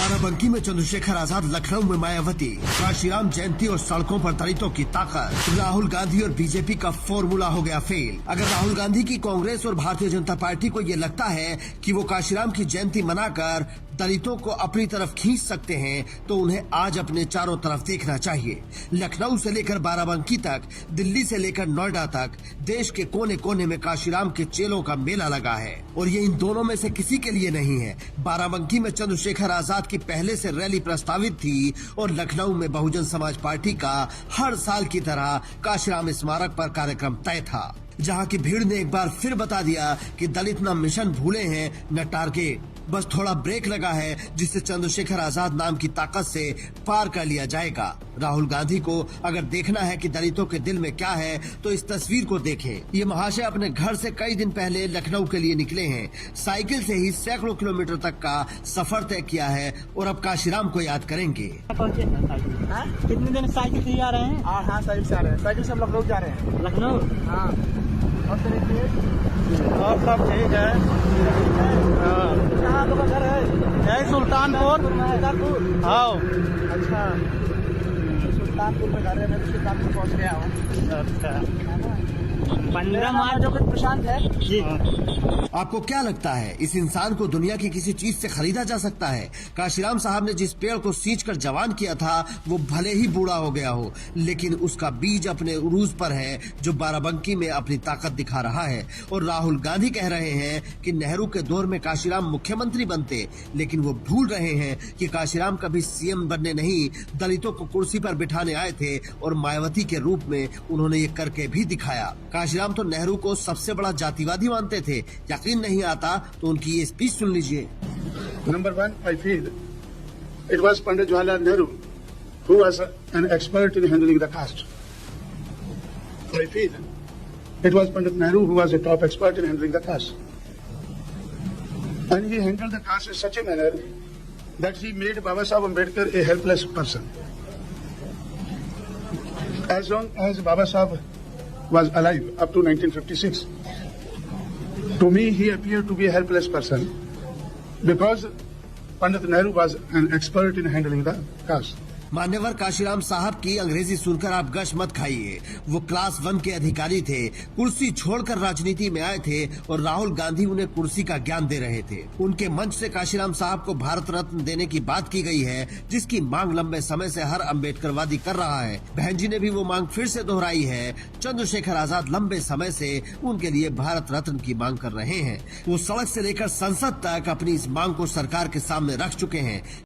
बाराबंकी में चंद्रशेखर आजाद, लखनऊ में मायावती, काशीराम जयंती और सड़कों पर दलितों की ताकत। राहुल गांधी और बीजेपी का फॉर्मूला हो गया फेल। अगर राहुल गांधी की कांग्रेस और भारतीय जनता पार्टी को ये लगता है कि वो काशीराम की जयंती मनाकर दलितों को अपनी तरफ खींच सकते हैं, तो उन्हें आज अपने चारों तरफ देखना चाहिए। लखनऊ से लेकर बाराबंकी तक, दिल्ली से लेकर नोएडा तक, देश के कोने कोने में काशीराम के चेलों का मेला लगा है और ये इन दोनों में से किसी के लिए नहीं है। बाराबंकी में चंद्रशेखर आजाद की पहले से रैली प्रस्तावित थी और लखनऊ में बहुजन समाज पार्टी का हर साल की तरह काशीराम स्मारक पर कार्यक्रम तय था, जहां की भीड़ ने एक बार फिर बता दिया कि दलित न मिशन भूले हैं न टारगेट। बस थोड़ा ब्रेक लगा है जिससे चंद्रशेखर आजाद नाम की ताकत से पार कर लिया जाएगा। राहुल गांधी को अगर देखना है कि दलितों के दिल में क्या है तो इस तस्वीर को देखें। ये महाशय अपने घर से कई दिन पहले लखनऊ के लिए निकले हैं। साइकिल से ही सैकड़ों किलोमीटर तक का सफर तय किया है और अब काशीराम को याद करेंगे। कितने दिन साइकिल से आ रहे हैं? हाँ, साइकिल से आ रहे हैं। साइकिल से हम लखनऊ जा रहे हैं। लखनऊ? हाँ। और सब ठीक है। कहाँ आपका घर है? यही सुल्तानपुर। हाँ। अच्छा, सुल्तानपुर में घर है। मैं सुल्तानपुर पहुँच गया हूँ। अच्छा, 15 मार्च जो कुछ प्रशांत है जी। आपको क्या लगता है इस इंसान को दुनिया की किसी चीज से खरीदा जा सकता है? काशीराम साहब ने जिस पेड़ को सींचकर जवान किया था वो भले ही बूढ़ा हो गया हो, लेकिन उसका बीज अपने उरूज पर है जो बाराबंकी में अपनी ताकत दिखा रहा है। और राहुल गांधी कह रहे हैं कि नेहरू के दौर में काशीराम मुख्यमंत्री बनते, लेकिन वो भूल रहे हैं कि काशीराम कभी सीएम बनने नहीं, दलितों को कुर्सी पर बिठाने आए थे और मायावती के रूप में उन्होंने ये करके भी दिखाया। काशीराम तो नेहरू को सबसे बड़ा जातिवादी मानते थे। यकीन नहीं आता तो उनकी ये स्पीच सुन लीजिए। Number one, I feel it was Pandit Jawaharlal Nehru who was an expert in handling the caste. I feel it was Pandit Nehru who was a top expert in handling the caste. And he handled the caste in such a manner that he made Baba Saheb Ambedkar a helpless person. As long as Baba Saheb was alive up to 1956, to me he appeared to be a helpless person because Pandit Nehru was an expert in handling the caste. मान्यवर काशीराम साहब की अंग्रेजी सुनकर आप गश मत खाइए। वो class 1 के अधिकारी थे, कुर्सी छोड़कर राजनीति में आए थे और राहुल गांधी उन्हें कुर्सी का ज्ञान दे रहे थे। उनके मंच से काशीराम साहब को भारत रत्न देने की बात की गई है, जिसकी मांग लंबे समय से हर अम्बेडकरवादी कर रहा है। बहन जी ने भी वो मांग फिर से दोहराई है। चंद्रशेखर आजाद लंबे समय से उनके लिए भारत रत्न की मांग कर रहे हैं। वो सड़क से लेकर संसद तक अपनी इस मांग को सरकार के सामने रख चुके हैं।